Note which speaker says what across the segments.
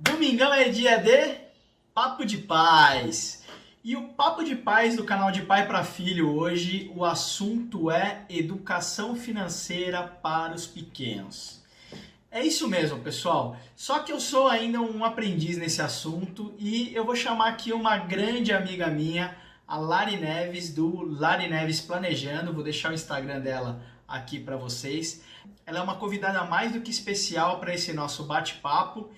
Speaker 1: Domingão é dia de Papo de Paz. E o Papo de Paz do canal de Pai para Filho hoje, o assunto é educação financeira para os pequenos. É isso mesmo, pessoal. Só que eu sou ainda um aprendiz nesse assunto e eu vou chamar aqui uma grande amiga minha, a Lari Neves, do Lari Neves Planejando. Vou deixar o Instagram dela aqui para vocês. Ela é uma convidada mais do que especial para esse nosso bate-papo.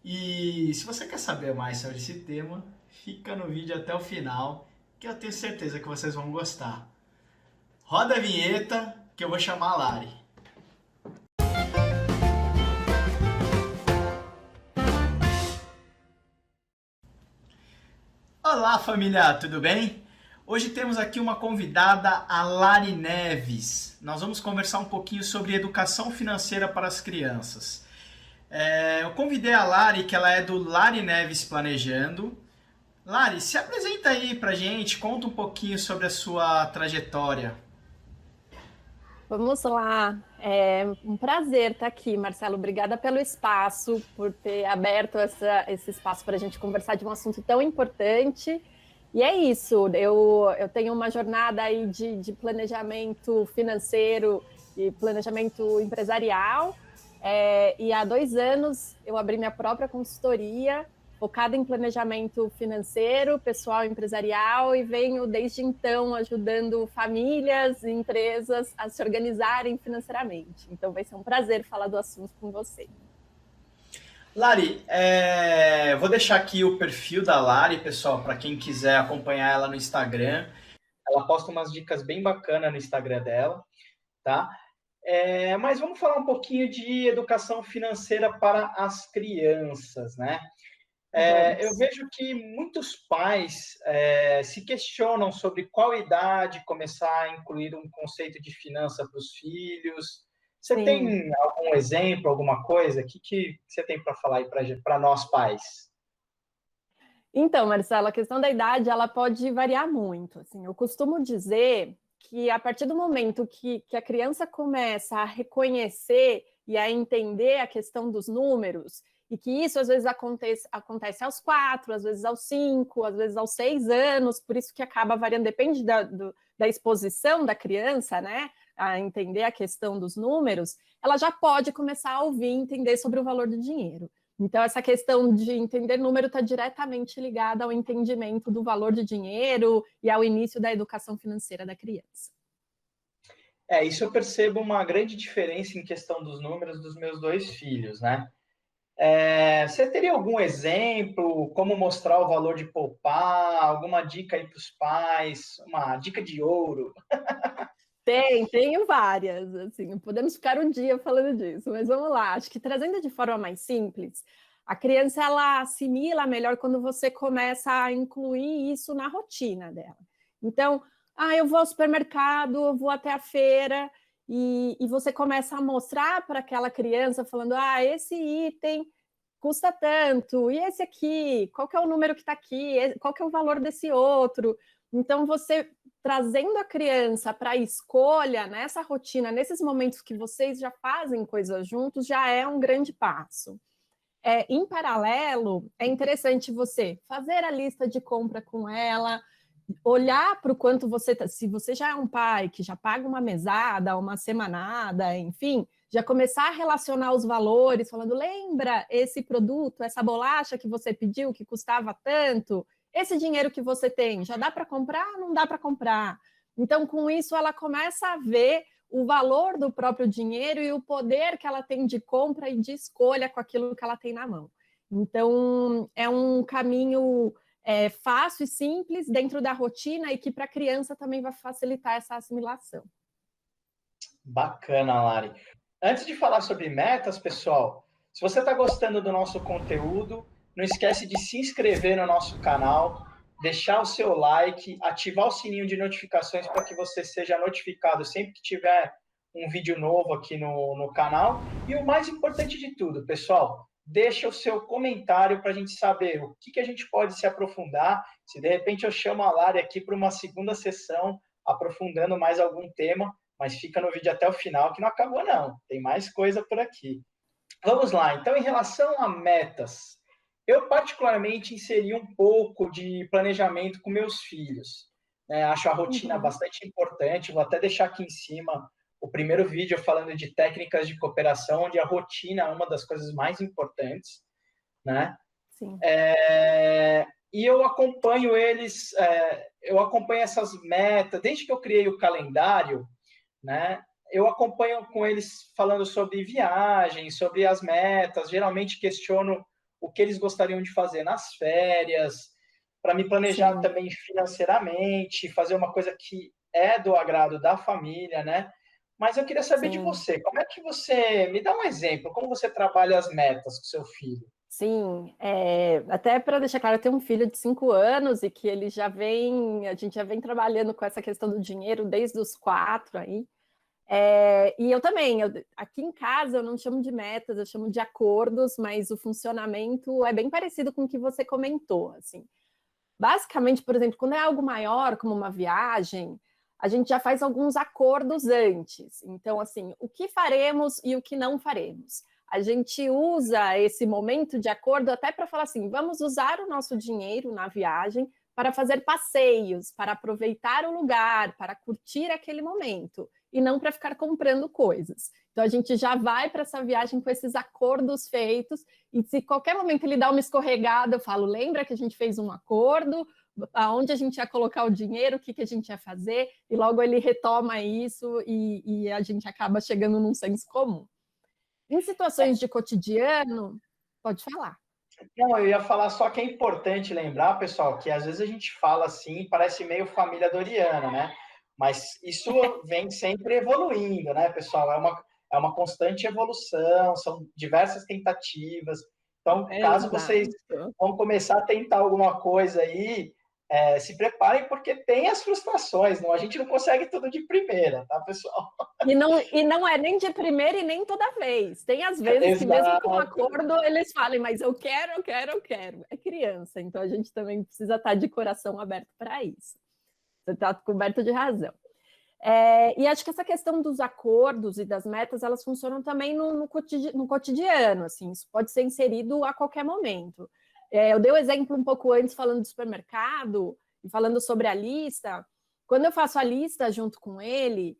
Speaker 1: E se você quer saber mais sobre esse tema, fica no vídeo até o final, que eu tenho certeza que vocês vão gostar. Roda a vinheta que eu vou chamar a Lari. Olá, família, tudo bem? Hoje temos aqui uma convidada, a Lari Neves. Nós vamos conversar um pouquinho sobre educação financeira para as crianças. Eu convidei a Lari, que ela é do Lari Neves Planejando. Lari, se apresenta aí pra gente, conta um pouquinho sobre a sua trajetória.
Speaker 2: Vamos lá. É um prazer estar aqui, Marcelo. Obrigada pelo espaço, por ter aberto esse espaço para a gente conversar de um assunto tão importante. E é isso, eu tenho uma jornada aí de planejamento financeiro e planejamento empresarial. E há 2 anos eu abri minha própria consultoria focada em planejamento financeiro, pessoal empresarial, e venho desde então ajudando famílias e empresas a se organizarem financeiramente. Então vai ser um prazer falar do assunto com você.
Speaker 1: Lari, vou deixar aqui o perfil da Lari, pessoal, para quem quiser acompanhar ela no Instagram. Ela posta umas dicas bem bacanas no Instagram dela, tá? Mas vamos falar um pouquinho de educação financeira para as crianças, né? Eu
Speaker 2: Vamos.
Speaker 1: vejo que muitos pais se questionam sobre qual idade começar a incluir um conceito de finança para os filhos. Você
Speaker 2: Sim.
Speaker 1: tem algum exemplo, alguma coisa? O que você tem para falar aí para nós pais?
Speaker 2: Então, Marcela, a questão da idade ela pode variar muito. Assim, eu costumo dizer que a partir do momento que a criança começa a reconhecer e a entender a questão dos números, e que isso às vezes acontece aos 4, às vezes aos 5, às vezes aos 6 anos, por isso que acaba variando, depende da exposição da criança, né? A entender a questão dos números, ela já pode começar a ouvir e entender sobre o valor do dinheiro. Então, essa questão de entender número está diretamente ligada ao entendimento do valor de dinheiro e ao início da educação financeira da criança.
Speaker 1: Isso eu percebo uma grande diferença em questão dos números dos meus dois filhos, né? Você teria algum exemplo, como mostrar o valor de poupar, alguma dica aí para os pais, uma dica de ouro?
Speaker 2: Tenho várias, assim, podemos ficar um dia falando disso, mas vamos lá. Acho que trazendo de forma mais simples, a criança ela assimila melhor quando você começa a incluir isso na rotina dela. Então, eu vou ao supermercado, eu vou até a feira, e você começa a mostrar para aquela criança, falando, esse item custa tanto, e esse aqui, qual que é o número que está aqui, qual que é o valor desse outro. Então, você trazendo a criança para a escolha, nessa rotina, nesses momentos que vocês já fazem coisas juntos, já é um grande passo. Em paralelo, é interessante você fazer a lista de compra com ela, olhar para o quanto você está. Se você já é um pai que já paga uma mesada, uma semanada, enfim, já começar a relacionar os valores, falando: lembra esse produto, essa bolacha que você pediu que custava tanto? Esse dinheiro que você tem, já dá para comprar? Não dá para comprar. Então, com isso, ela começa a ver o valor do próprio dinheiro e o poder que ela tem de compra e de escolha com aquilo que ela tem na mão. Então, é um caminho fácil e simples dentro da rotina e que para a criança também vai facilitar essa assimilação.
Speaker 1: Bacana, Lari. Antes de falar sobre metas, pessoal, se você está gostando do nosso conteúdo, não esquece de se inscrever no nosso canal, deixar o seu like, ativar o sininho de notificações para que você seja notificado sempre que tiver um vídeo novo aqui no canal. E o mais importante de tudo, pessoal, deixa o seu comentário para a gente saber o que a gente pode se aprofundar. Se de repente eu chamo a Lari aqui para uma segunda sessão, aprofundando mais algum tema, mas fica no vídeo até o final, que não acabou não, tem mais coisa por aqui. Vamos lá, então em relação a metas, Eu, particularmente, inseri um pouco de planejamento com meus filhos. Né? Acho a rotina
Speaker 2: Uhum,
Speaker 1: bastante importante. Vou até deixar aqui em cima o primeiro vídeo falando de técnicas de cooperação, onde a rotina é uma das coisas mais importantes. Né?
Speaker 2: sim,
Speaker 1: E eu acompanho eles, eu acompanho essas metas, desde que eu criei o calendário, né? Eu acompanho com eles falando sobre viagens, sobre as metas, geralmente questiono o que eles gostariam de fazer nas férias, para me planejar
Speaker 2: sim,
Speaker 1: também financeiramente, fazer uma coisa que é do agrado da família, né? Mas eu queria saber de
Speaker 2: sim.
Speaker 1: você, como é que você, me dá um exemplo, como você trabalha as metas com seu filho?
Speaker 2: Sim, até para deixar claro, eu tenho um filho de 5 anos e que ele já vem, a gente já vem trabalhando com essa questão do dinheiro desde os 4 aí. E eu também, aqui em casa eu não chamo de metas, eu chamo de acordos, mas o funcionamento é bem parecido com o que você comentou, assim. Basicamente, por exemplo, quando é algo maior, como uma viagem, a gente já faz alguns acordos antes. Então, assim, o que faremos e o que não faremos. A gente usa esse momento de acordo até para falar assim: vamos usar o nosso dinheiro na viagem para fazer passeios, para aproveitar o lugar, para curtir aquele momento, e não para ficar comprando coisas. Então, a gente já vai para essa viagem com esses acordos feitos e se qualquer momento ele dá uma escorregada, eu falo, lembra que a gente fez um acordo, aonde a gente ia colocar o dinheiro, o que, que a gente ia fazer, e logo ele retoma isso e a gente acaba chegando num senso comum. Em situações de cotidiano, pode falar.
Speaker 1: Não, eu ia falar só que é importante lembrar, pessoal, que às vezes a gente fala assim, parece meio família Doriana, né? Mas isso vem sempre evoluindo, né, pessoal? É uma constante evolução, são diversas tentativas. Então, caso vocês
Speaker 2: Exato.
Speaker 1: vão começar a tentar alguma coisa aí, se preparem porque tem as frustrações, não? A gente não consegue tudo de primeira, tá, pessoal?
Speaker 2: E não é nem de primeira e nem toda vez. Tem às vezes que mesmo com
Speaker 1: Exato.
Speaker 2: acordo eles falem, mas eu quero, eu quero, eu quero. É criança, então a gente também precisa estar de coração aberto para isso. Você está coberto de razão. E acho que essa questão dos acordos e das metas, elas funcionam também no cotidiano, assim, isso pode ser inserido a qualquer momento. Eu dei o exemplo um pouco antes falando do supermercado e falando sobre a lista. Quando eu faço a lista junto com ele,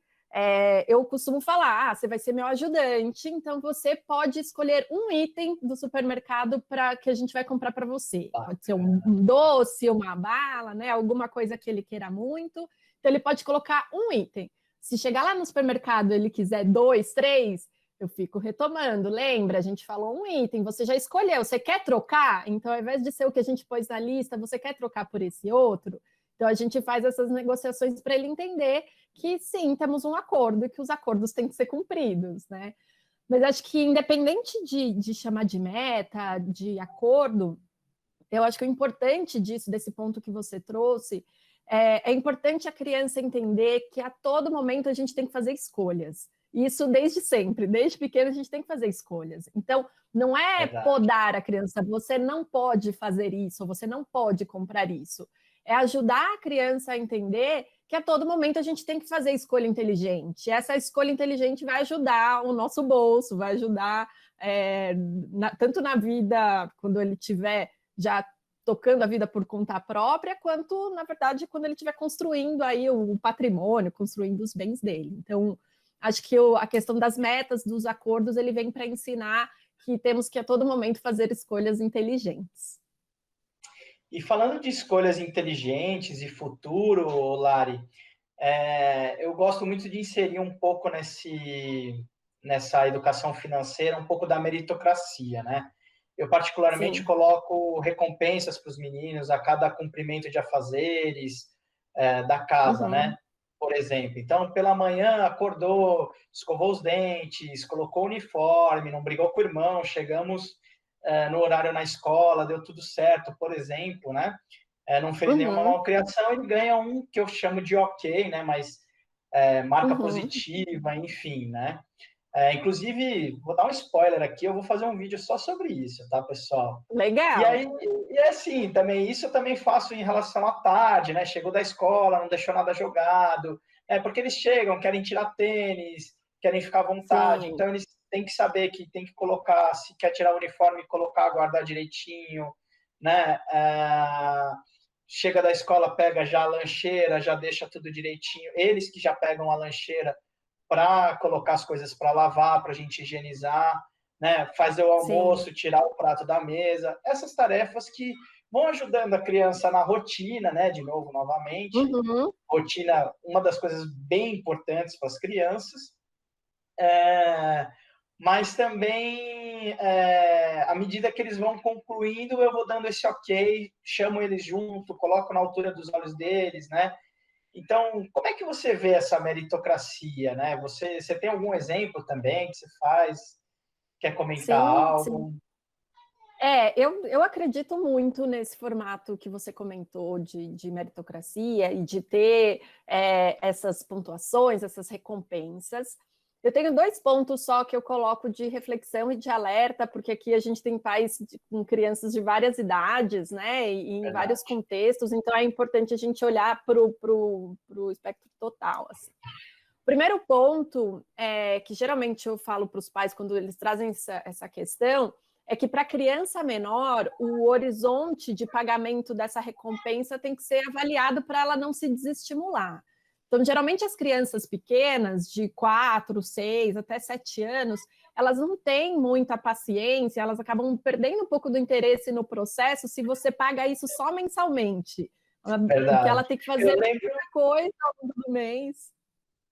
Speaker 2: eu costumo falar: você vai ser meu ajudante, então você pode escolher um item do supermercado para que a gente vai comprar para você. Pode ser um doce, uma bala, né? Alguma coisa que ele queira muito. Então, ele pode colocar um item. Se chegar lá no supermercado e ele quiser 2, 3, eu fico retomando. Lembra, a gente falou um item, você já escolheu, você quer trocar? Então, ao invés de ser o que a gente pôs na lista, você quer trocar por esse outro? Então, a gente faz essas negociações para ele entender que sim, temos um acordo e que os acordos têm que ser cumpridos, né? Mas acho que, independente de chamar de meta, de acordo, eu acho que o importante disso, desse ponto que você trouxe, é importante a criança entender que a todo momento a gente tem que fazer escolhas. Isso desde sempre, desde pequeno a gente tem que fazer escolhas. Então, não é
Speaker 1: Verdade.
Speaker 2: podar a criança, você não pode fazer isso, você não pode comprar isso. É ajudar a criança a entender que a todo momento a gente tem que fazer escolha inteligente. Essa escolha inteligente vai ajudar o nosso bolso, vai ajudar tanto na vida, quando ele tiver já tocando a vida por conta própria, quanto, na verdade, quando ele estiver construindo aí o patrimônio, construindo os bens dele. Então, acho que a questão das metas, dos acordos, ele vem para ensinar que temos que, a todo momento, fazer escolhas inteligentes.
Speaker 1: E falando de escolhas inteligentes e futuro, Lari, eu gosto muito de inserir um pouco nessa educação financeira, um pouco da meritocracia, né? Eu particularmente
Speaker 2: Sim.
Speaker 1: coloco recompensas para os meninos a cada cumprimento de afazeres da casa,
Speaker 2: Uhum.
Speaker 1: né? Por exemplo. Então, pela manhã acordou, escovou os dentes, colocou o uniforme, não brigou com o irmão, chegamos no horário na escola, deu tudo certo, por exemplo, né? Não fez nenhuma
Speaker 2: Uhum.
Speaker 1: malcriação, ele ganha um que eu chamo de ok, né? Mas marca
Speaker 2: Uhum.
Speaker 1: positiva, enfim, né? Inclusive, vou dar um spoiler aqui, eu vou fazer um vídeo só sobre isso, tá, pessoal? E
Speaker 2: Legal.
Speaker 1: aí, assim, também, isso eu também faço em relação à tarde, né? Chegou da escola, não deixou nada jogado, porque eles chegam, querem tirar tênis, querem ficar à vontade,
Speaker 2: Sim.
Speaker 1: então eles tem que saber que tem que colocar, se quer tirar o uniforme, colocar, guardar direitinho, né? Chega da escola, pega já a lancheira, já deixa tudo direitinho. Eles que já pegam a lancheira para colocar as coisas para lavar, para a gente higienizar, né? Fazer o
Speaker 2: Sim.
Speaker 1: almoço, tirar o prato da mesa. Essas tarefas que vão ajudando a criança na rotina, né? De novo, novamente.
Speaker 2: Uhum.
Speaker 1: Rotina, uma das coisas bem importantes para as crianças. Mas também, à medida que eles vão concluindo, eu vou dando esse ok, chamo eles junto, coloco na altura dos olhos deles, né? Então, como é que você vê essa meritocracia, né? Você tem algum exemplo também que você faz? Quer comentar
Speaker 2: Sim, sim.
Speaker 1: algo?
Speaker 2: Eu acredito muito nesse formato que você comentou de meritocracia e de ter essas pontuações, essas recompensas. Eu tenho 2 pontos só que eu coloco de reflexão e de alerta, porque aqui a gente tem pais com crianças de várias idades, né, e em vários
Speaker 1: Verdade.
Speaker 2: contextos, então é importante a gente olhar para o espectro total, assim. O primeiro ponto é que geralmente eu falo para os pais quando eles trazem essa questão é que para a criança menor o horizonte de pagamento dessa recompensa tem que ser avaliado para ela não se desestimular. Então, geralmente as crianças pequenas, de 4, 6 até 7 anos, elas não têm muita paciência, elas acabam perdendo um pouco do interesse no processo se você paga isso só mensalmente, porque ela
Speaker 1: Verdade.
Speaker 2: tem que
Speaker 1: Eu
Speaker 2: fazer
Speaker 1: lembro,
Speaker 2: muita coisa ao longo do mês.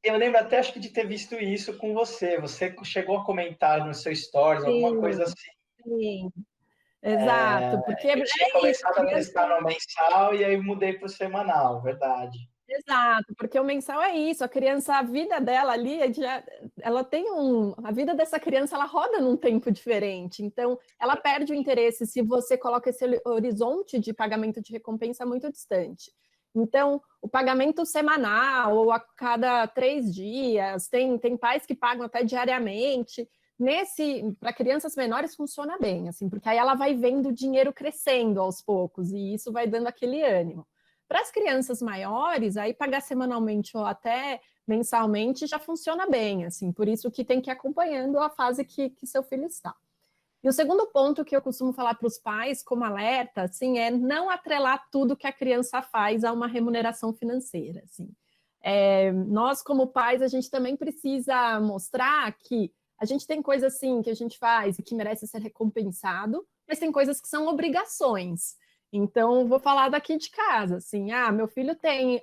Speaker 1: eu lembro até acho que de ter visto isso com você. Você chegou a comentar no seu stories, alguma
Speaker 2: Sim,
Speaker 1: coisa assim.
Speaker 2: sim, exato, porque é
Speaker 1: Eu tinha
Speaker 2: isso, a
Speaker 1: começado a
Speaker 2: criança.
Speaker 1: prestar no mensal e aí mudei para o semanal, verdade.
Speaker 2: Exato, porque o mensal é isso, a criança, a vida dela ali, ela tem a vida dessa criança, ela roda num tempo diferente, então ela perde o interesse se você coloca esse horizonte de pagamento de recompensa muito distante. Então, o pagamento semanal ou a cada 3 dias, tem pais que pagam até diariamente, para crianças menores funciona bem, assim, porque aí ela vai vendo o dinheiro crescendo aos poucos, e isso vai dando aquele ânimo. Para as crianças maiores, aí pagar semanalmente ou até mensalmente já funciona bem, assim, por isso que tem que ir acompanhando a fase que seu filho está. E o segundo ponto que eu costumo falar para os pais, como alerta, assim, é não atrelar tudo que a criança faz a uma remuneração financeira, assim. Nós, como pais, a gente também precisa mostrar que a gente tem coisas assim que a gente faz e que merece ser recompensado, mas tem coisas que são obrigações. Então, vou falar daqui de casa, assim, meu filho tem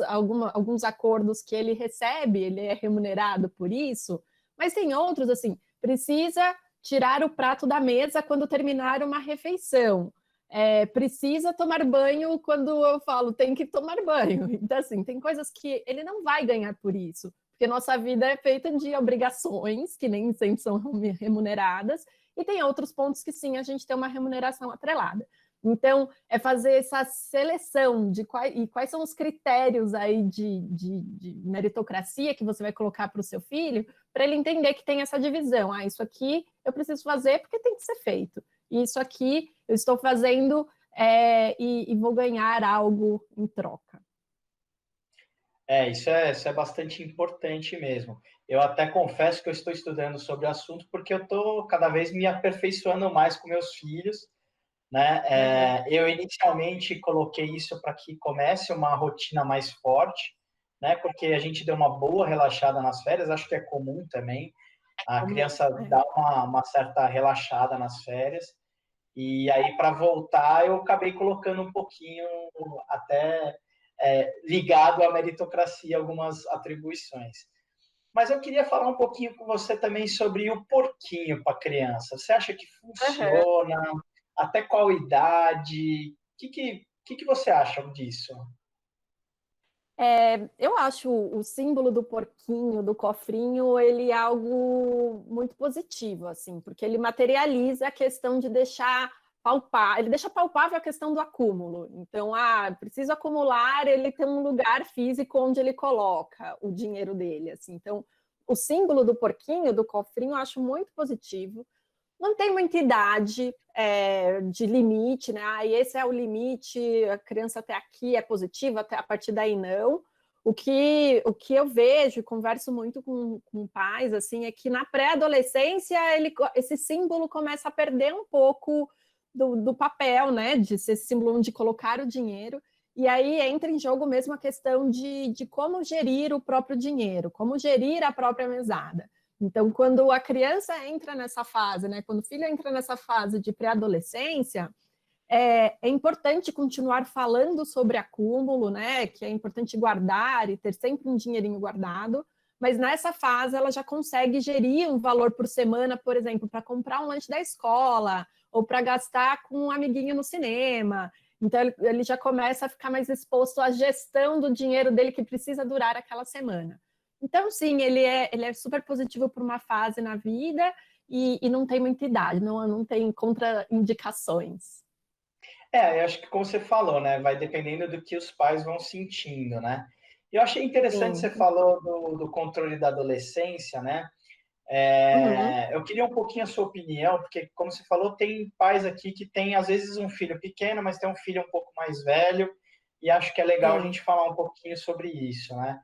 Speaker 2: alguns acordos que ele recebe, ele é remunerado por isso, mas tem outros, assim, precisa tirar o prato da mesa quando terminar uma refeição. Precisa tomar banho quando eu falo tem que tomar banho. Então, assim, tem coisas que ele não vai ganhar por isso, porque nossa vida é feita de obrigações, que nem sempre são remuneradas, e tem outros pontos que sim, a gente tem uma remuneração atrelada. Então, é fazer essa seleção de quais são os critérios aí de meritocracia que você vai colocar para o seu filho, para ele entender que tem essa divisão. Isso aqui eu preciso fazer porque tem que ser feito. E isso aqui eu estou fazendo e vou ganhar algo em troca.
Speaker 1: Isso é bastante importante mesmo. Eu até confesso que eu estou estudando sobre o assunto porque eu estou cada vez me aperfeiçoando mais com meus filhos, né?
Speaker 2: Uhum.
Speaker 1: Eu inicialmente coloquei isso para que comece uma rotina mais forte, né? Porque a gente deu uma boa relaxada nas férias, acho que é comum também. A
Speaker 2: Como,
Speaker 1: criança dá uma certa relaxada nas férias. E aí, para voltar, eu acabei colocando um pouquinho, até ligado à meritocracia, algumas atribuições. Mas eu queria falar um pouquinho com você também sobre o porquinho para criança. Você acha que
Speaker 2: uhum.
Speaker 1: funciona? Até qual idade? O que você acha disso?
Speaker 2: Eu acho o símbolo do porquinho, do cofrinho, ele é algo muito positivo, assim, porque ele materializa a questão de deixar palpar, ele deixa palpável a questão do acúmulo. Então, preciso acumular, ele tem um lugar físico onde ele coloca o dinheiro dele, assim. Então, o símbolo do porquinho, do cofrinho, eu acho muito positivo. Não tem muita idade de limite, né? E esse é o limite, a criança até aqui é positiva, até a partir daí não. O que eu vejo, e converso muito com pais, assim, é que na pré-adolescência esse símbolo começa a perder um pouco do papel, né? De ser símbolo de colocar o dinheiro. E aí entra em jogo mesmo a questão de como gerir o próprio dinheiro, como gerir a própria mesada. Então, quando a criança entra nessa fase, né? Quando o filho entra nessa fase de pré-adolescência, é importante continuar falando sobre acúmulo, né? Que é importante guardar e ter sempre um dinheirinho guardado, mas nessa fase ela já consegue gerir um valor por semana, por exemplo, para comprar um lanche da escola ou para gastar com um amiguinho no cinema. Então ele já começa a ficar mais exposto à gestão do dinheiro dele que precisa durar aquela semana. Então, sim, ele é super positivo para uma fase na vida e não tem muita idade, não tem contraindicações.
Speaker 1: Eu acho que como você falou, né? Vai dependendo do que os pais vão sentindo, né? Eu achei interessante você
Speaker 2: Sim.
Speaker 1: falou do controle da adolescência, né?
Speaker 2: Uhum.
Speaker 1: Eu queria um pouquinho a sua opinião, porque, como você falou, tem pais aqui que têm, às vezes, um filho pequeno, mas tem um filho um pouco mais velho, e acho que é legal a
Speaker 2: Sim.
Speaker 1: gente falar um pouquinho sobre isso, né?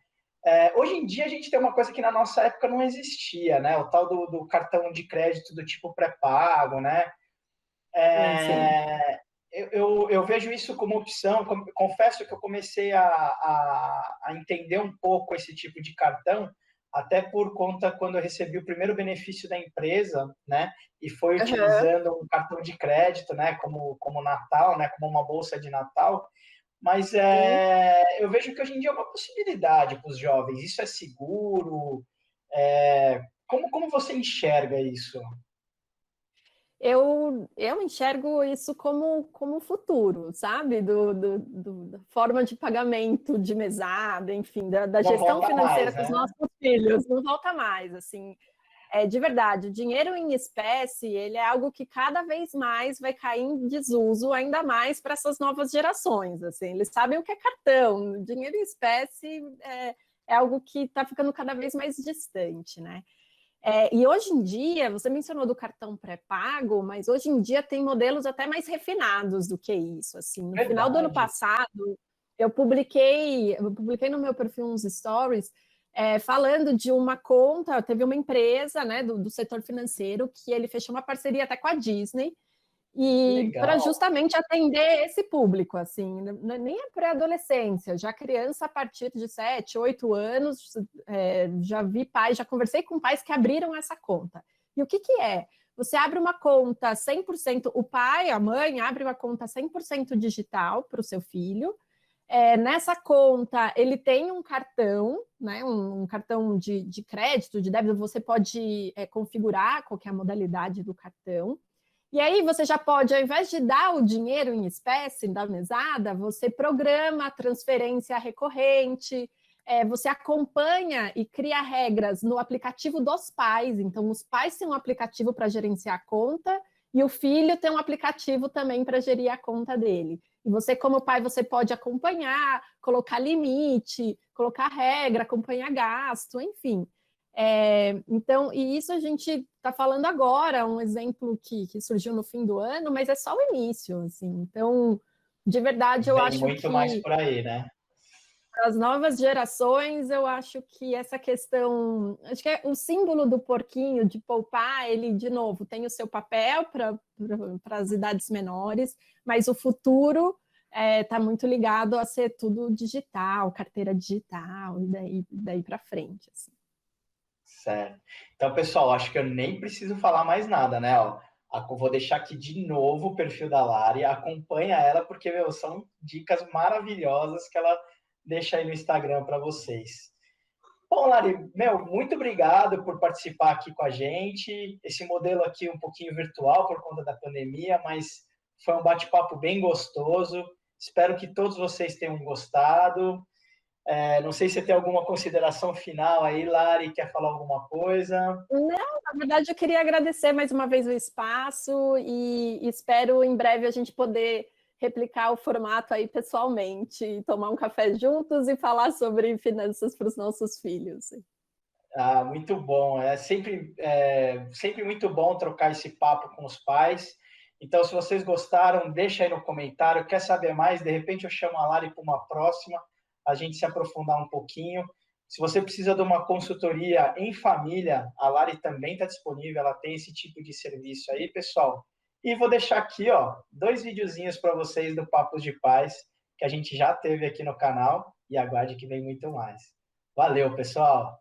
Speaker 1: Hoje em dia, a gente tem uma coisa que na nossa época não existia, né? O tal do cartão de crédito do tipo pré-pago, né?
Speaker 2: Sim, sim.
Speaker 1: Eu vejo isso como opção. Confesso que eu comecei a entender um pouco esse tipo de cartão, até por conta quando eu recebi o primeiro benefício da empresa, né? E foi
Speaker 2: Aham.
Speaker 1: utilizando um cartão de crédito, né? Como Natal, né? Como uma bolsa de Natal. Mas
Speaker 2: Sim.
Speaker 1: eu vejo que hoje em dia é uma possibilidade para os jovens. Isso é seguro? Como você enxerga isso?
Speaker 2: Eu enxergo isso como futuro, sabe? Da forma de pagamento de mesada, enfim, da
Speaker 1: Não
Speaker 2: gestão
Speaker 1: volta
Speaker 2: financeira
Speaker 1: mais,
Speaker 2: com os
Speaker 1: né?
Speaker 2: nossos filhos. Não volta mais, assim. De verdade, o dinheiro em espécie, ele é algo que cada vez mais vai cair em desuso, ainda mais para essas novas gerações, assim. Eles sabem o que é cartão. Dinheiro em espécie é algo que está ficando cada vez mais distante, né? E hoje em dia, você mencionou do cartão pré-pago, mas hoje em dia tem modelos até mais refinados do que isso. Assim, no final do ano
Speaker 1: Verdade.
Speaker 2: passado, eu publiquei no meu perfil uns stories falando de uma conta, teve uma empresa, né, do setor financeiro que ele fechou uma parceria até com a Disney
Speaker 1: Que
Speaker 2: e para
Speaker 1: legal.
Speaker 2: justamente atender esse público, assim, nem a pré-adolescência, já criança a partir de 7, 8 anos, já vi pais, já conversei com pais que abriram essa conta. E o que que é? Você abre uma conta 100%, o pai, a mãe abre uma conta 100% digital para o seu filho. Nessa conta, ele tem um cartão, né, um cartão de crédito, de débito, você pode configurar qual que é a modalidade do cartão. E aí você já pode, ao invés de dar o dinheiro em espécie da mesada, você programa a transferência recorrente, você acompanha e cria regras no aplicativo dos pais. Então, os pais têm um aplicativo para gerenciar a conta e o filho tem um aplicativo também para gerir a conta dele. E você, como pai, você pode acompanhar, colocar limite, colocar regra, acompanhar gasto, enfim. Então, e isso a gente está falando agora, um exemplo que surgiu no fim do ano, mas é só o início, assim. Então, de verdade, eu
Speaker 1: Vem
Speaker 2: acho
Speaker 1: muito mais
Speaker 2: que
Speaker 1: por aí, né?
Speaker 2: para as novas gerações, eu acho que essa questão, acho que é o símbolo do porquinho de poupar, ele, de novo, tem o seu papel para as idades menores, mas o futuro está muito ligado a ser tudo digital, carteira digital, e daí para frente, assim.
Speaker 1: Certo. Então, pessoal, acho que eu nem preciso falar mais nada, né? Ó, vou deixar aqui de novo o perfil da Lari, acompanha ela, porque, meu, são dicas maravilhosas que ela deixa aí no Instagram para vocês. Bom, Lari, meu, muito obrigado por participar aqui com a gente. Esse modelo aqui um pouquinho virtual por conta da pandemia, mas foi um bate-papo bem gostoso. Espero que todos vocês tenham gostado. Não sei se você tem alguma consideração final aí, Lari, quer falar alguma coisa?
Speaker 2: Não, na verdade, eu queria agradecer mais uma vez o espaço e espero em breve a gente poder replicar o formato aí pessoalmente, tomar um café juntos e falar sobre finanças para os nossos filhos.
Speaker 1: Ah, muito bom. Sempre muito bom trocar esse papo com os pais. Então, se vocês gostaram, deixa aí no comentário. Quer saber mais? De repente eu chamo a Lari para uma próxima. a gente se aprofundar um pouquinho. Se você precisa de uma consultoria em família, a Lari também está disponível, ela tem esse tipo de serviço aí, pessoal. E vou deixar aqui, ó, 2 videozinhos para vocês do Papos de Paz, que a gente já teve aqui no canal, e aguarde que vem muito mais. Valeu, pessoal!